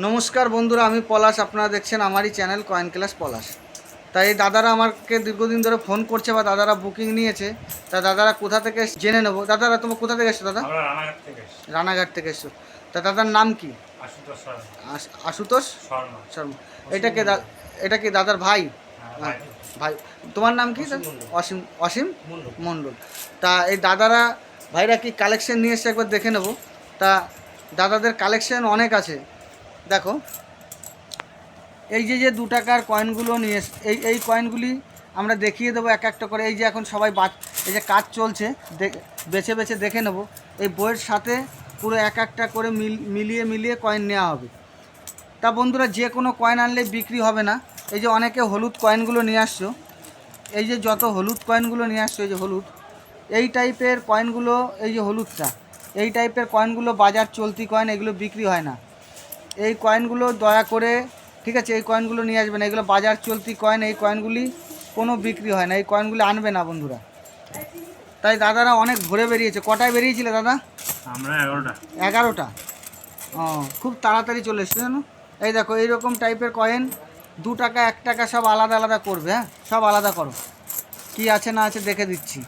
নমস্কার বন্ধুরা, আমি পলাশ। আপনারা দেখছেন আমারই চ্যানেল কয়েন ক্লাস পলাশ। তাই এই দাদারা আমাকে দীর্ঘদিন ধরে ফোন করছে বা দাদারা বুকিং নিয়েছে। তা দাদারা কোথা থেকে জেনে নেবো। দাদারা তোমার কোথা থেকে এসছো দাদা? আমরা রানাঘাট থেকে এসেছি। রানাঘাট থেকে এসছো। তা দাদার নাম কি? আশুতোষ শর্মা। আশুতোষ শর্মা। শর্মা। এটা কি এটা কি দাদার ভাই? ভাই। ভাই। তোমার নাম কি? অসীম মণ্ডল। অসীম অসীম মণ্ডল। মণ্ডল। তা এই দাদারা ভাইরা কি কালেকশন নিয়ে এসছে একবার দেখে নেবো। তা দাদাদের কালেকশন অনেক আছে। দেখো, এই যে 2 টাকার কয়েনগুলো নিয়ে এই কয়েনগুলি আমরা দেখিয়ে দেবো এক একটা করে। এই যে এখন সবাই এই যে কাজ চলছে, বেছে বেছে দেখে নেব। এই বইয়ের সাথে পুরো এক একটা করে মিলিয়ে মিলিয়ে কয়েন নেওয়া হবে। তা বন্ধুরা, যে কোনো কয়েন আনলে বিক্রি হবে না। এই যে অনেকে হলুদ কয়েনগুলো নিয়ে আসছো, এই যে যত হলুদ কয়েনগুলো নিয়ে আসছো, এই যে হলুদ এই টাইপের কয়েনগুলো, এই যে হলুদটা এই টাইপের কয়েনগুলো বাজার চলতি কয়েন, এগুলো বিক্রি হয় না। এই কয়েনগুলো দয়া করে, ঠিক আছে, এই কয়েনগুলো নিয়ে আসবেন। এগুলো বাজার চলতি কয়েন, এই কয়েনগুলি কোনো বিক্রি হয় না। এই কয়েনগুলি আনবে না বন্ধুরা। তাই দাদারা অনেক ভোরে বেরিয়েছে। কটায় বেরিয়েছিলে দাদা? আমরা 11টা। 11টা। ও, খুব তাড়াতাড়ি চলে এসছে জানো। এই দেখো, এইরকম টাইপের কয়েন 2 টাকা 1 টাকা সব আলাদা আলাদা করবে। হ্যাঁ, সব আলাদা করো, কি আছে না আছে দেখে দিচ্ছি।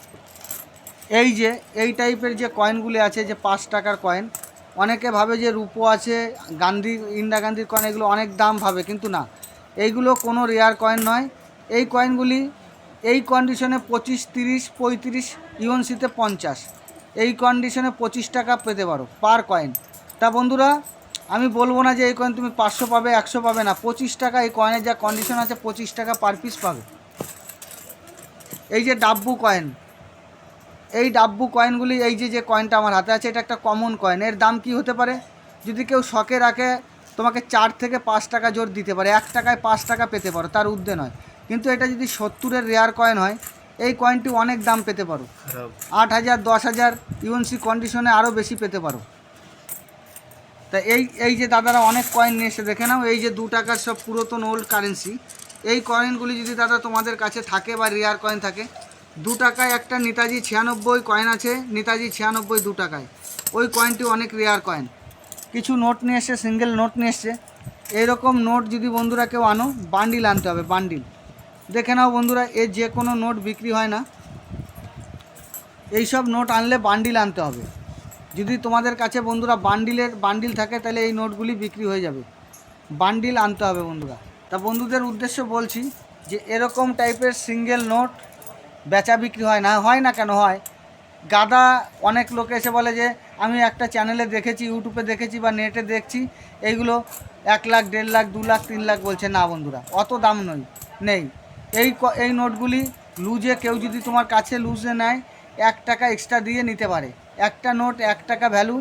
এই টাইপের যে কয়েনগুলি আছে, যে 5 টাকার কয়েন, অনেকে ভাবে যে রূপো আছে, ইন্দিরা গান্ধীর কয়েন, এগুলো অনেক দাম ভাবে, কিন্তু না, এইগুলো কোনো রেয়ার কয়েন নয়। এই কয়েনগুলি এই কন্ডিশনে 25, 30, 35, ইউএনসিতে 50, এই কন্ডিশনে 25 টাকা পেতে পারো পার কয়েন। তা বন্ধুরা, আমি বলবো না যে এই কয়েন তুমি 500 পাবে, 100 পাবে না। 25 টাকা এই কয়েনের যা কন্ডিশন আছে, 25 টাকা পার পিস পাবে। এই যে ডাব্বু কয়েন, এই ডাব্বু কয়েনগুলি, এই যে কয়েনটা আমার হাতে আছে, এটা একটা কমন কয়েন। এর দাম কি হতে পারে? যদি কেউ শখে রাখে, তোমাকে 4 থেকে 5 টাকা জোর দিতে পারে, 1 টাকায় 5 টাকা পেতে পারো, তার ঊর্ধ্বে নয়। কিন্তু এটা যদি 70-এর রেয়ার কয়েন হয়, এই কয়েনটি অনেক দাম পেতে পারো, 8,000, 10,000, ইউএনসি কন্ডিশনে আরও বেশি পেতে পারো। তা এই যে দাদারা অনেক কয়েন নিয়ে এসে দেখে নাও। এই যে 2 টাকার সব পুরাতন ওল্ড কারেন্সি, এই কয়েনগুলি যদি দাদা তোমাদের কাছে থাকে বা রেয়ার কয়েন থাকে, 2 টাকায় একটা নেতাজি 96 কয়েন আছে, নেতাজি 96 2 টাকায়। ওই কয়েনটি অনেক রেয়ার কয়েন। কিছু নোট নিয়ে এসছে, সিঙ্গেল নোট নিয়ে এসছে। এইরকম নোট যদি বন্ধুরা কেউ আনো, বান্ডিল আনতে হবে, বান্ডিল। দেখে নাও বন্ধুরা, এর যে কোনো নোট বিক্রি হয় না। এই সব নোট আনলে বান্ডিল আনতে হবে। যদি তোমাদের কাছে বন্ধুরা বান্ডিল থাকে, তাহলে এই নোটগুলি বিক্রি হয়ে যাবে। বান্ডিল আনতে হবে বন্ধুরা। তা বন্ধুদের উদ্দেশ্যে বলছি যে এরকম টাইপের সিঙ্গেল নোট বেচা বিক্রি হয় না। হয় না কেন হয়? গাদা অনেক লোক এসে বলে যে আমি একটা চ্যানেলে দেখেছি, ইউটিউবে দেখেছি বা নেটে দেখছি, এইগুলো 1 লাখ, 1.5 লাখ, 2 লাখ, 3 লাখ বলছে। না বন্ধুরা, অত দাম নেই। এই নোটগুলি লুজে, কেউ যদি তোমার কাছে লুজে নেয়, 1 টাকা এক্সট্রা দিয়ে নিতে পারে। একটা নোট 1 টাকা ভ্যালু,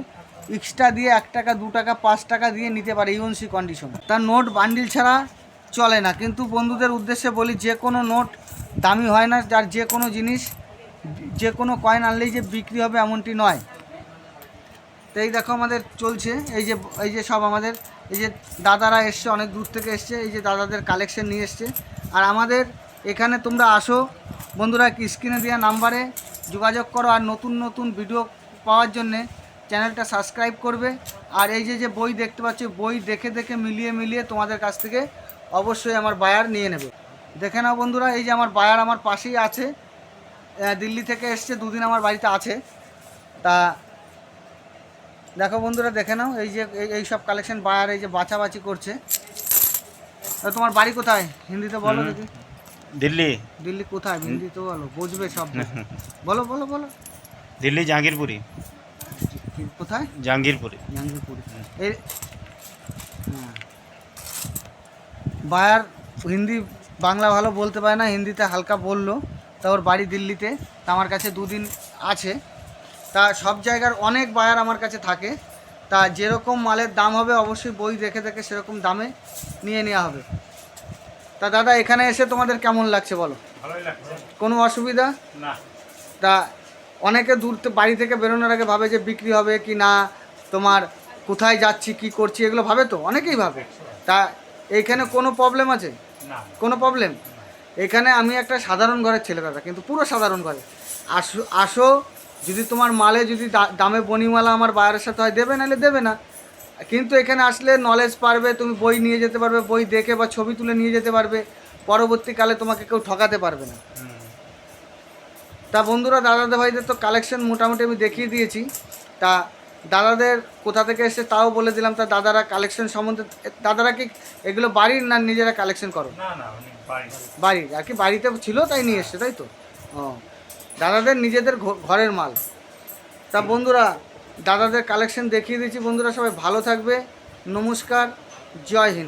এক্সট্রা দিয়ে 1 টাকা, 2 টাকা, 5 টাকা দিয়ে নিতে পারে, ইউএনসি কন্ডিশন। তার নোট বান্ডিল ছাড়া চলে না। কিন্তু বন্ধুদের উদ্দেশ্যে বলি, যে কোনো নোট দামি হয় না। যার যে কোনো জিনিস, যে কোনো কয়েন আনলেই যে বিক্রি হবে এমনটি নয়। তো এই দেখো আমাদের চলছে, এই যে সব আমাদের এই যে দাদারা এসছে, অনেক দূর থেকে এসছে, এই যে দাদাদের কালেকশন নিয়ে এসছে। আর আমাদের এখানে তোমরা আসো বন্ধুরা, স্ক্রিনে দেওয়া নাম্বারে যোগাযোগ করো। আর নতুন নতুন ভিডিও পাওয়ার জন্যে চ্যানেলটা সাবস্ক্রাইব করবে। আর এই যে বই দেখতে পাচ্ছ, বই দেখে দেখে মিলিয়ে মিলিয়ে তোমাদের কাছ থেকে অবশ্যই আমার বায়ার নিয়ে নেবে। দেখে নাও বন্ধুরা, এই যে আমার বায়ার আমার পাশেই আছে, দিল্লি থেকে এসছে, 2 দিন আমার বাড়িতে আছে। তা দেখো বন্ধুরা, দেখে নাও, এই সব কালেকশন বায়ার এই যে বাছাবাছি করছে। তোমার বাড়ি কোথায়? হিন্দিতে বলো দেখি। দিল্লি। দিল্লি কোথায়? হিন্দিতে বলো, বুঝবে সব। বলো বলো বলো। দিল্লি জাহাঙ্গীরপুরি। কোথায়? জাহাঙ্গীরপুরি। জাহাঙ্গীরপুরি। এই হ্যাঁ, বায়ার হিন্দি বাংলা ভালো বলতে পারে না, হিন্দিতে হালকা বললো। তা ওর বাড়ি দিল্লিতে। তা আমার কাছে 2 দিন আছে। তা সব জায়গার অনেক বায়ার আমার কাছে থাকে। তা যেরকম মালের দাম হবে, অবশ্যই বই দেখে দেখে সেরকম দামে নিয়ে নেওয়া হবে। তা দাদা, এখানে এসে তোমাদের কেমন লাগছে বলো? ভালোই লাগছে। কোনো অসুবিধা না। তা অনেকে বাড়ি থেকে বেরোনোর আগে ভাবে যে বিক্রি হবে কি না, তোমার কোথায় যাচ্ছি, কি করছি, এগুলো ভাবে, তো অনেকেই ভাবে। তা এইখানে কোনো প্রবলেম আছে? না। কোনো প্রবলেম? এখানে আমি একটা সাধারণ ঘরের ছেলে দাদা, কিন্তু পুরো সাধারণ ঘরে। আসো, যদি তোমার মালে যদি দামে বনিমালা আমার বায়ারের সাথে হয়, দেবে, নাহলে দেবে না। কিন্তু এখানে আসলে নলেজ পারবে, তুমি বই নিয়ে যেতে পারবে, বই দেখে বা ছবি তুলে নিয়ে যেতে পারবে, পরবর্তীকালে তোমাকে কেউ ঠকাতে পারবে না। তা বন্ধুরা, দাদাদের ভাইদের তো কালেকশন মোটামুটি আমি দেখিয়ে দিয়েছি। তা দাদাদের কোথা থেকে এসে তাও বলে দিলাম। তা দাদারা কালেকশন সম্বন্ধে, দাদারা কি এগুলো বাড়ির না নিজেরা কালেকশন করো? না না বাড়ির আর কি, বাড়িতে ছিল তাই নিয়ে এসছে, তাই তো? ও, দাদাদের নিজেদের ঘরের মাল। তা বন্ধুরা, দাদাদের কালেকশন দেখিয়ে দিয়েছি। বন্ধুরা সবাই ভালো থাকবে, নমস্কার, জয় হিন্দ।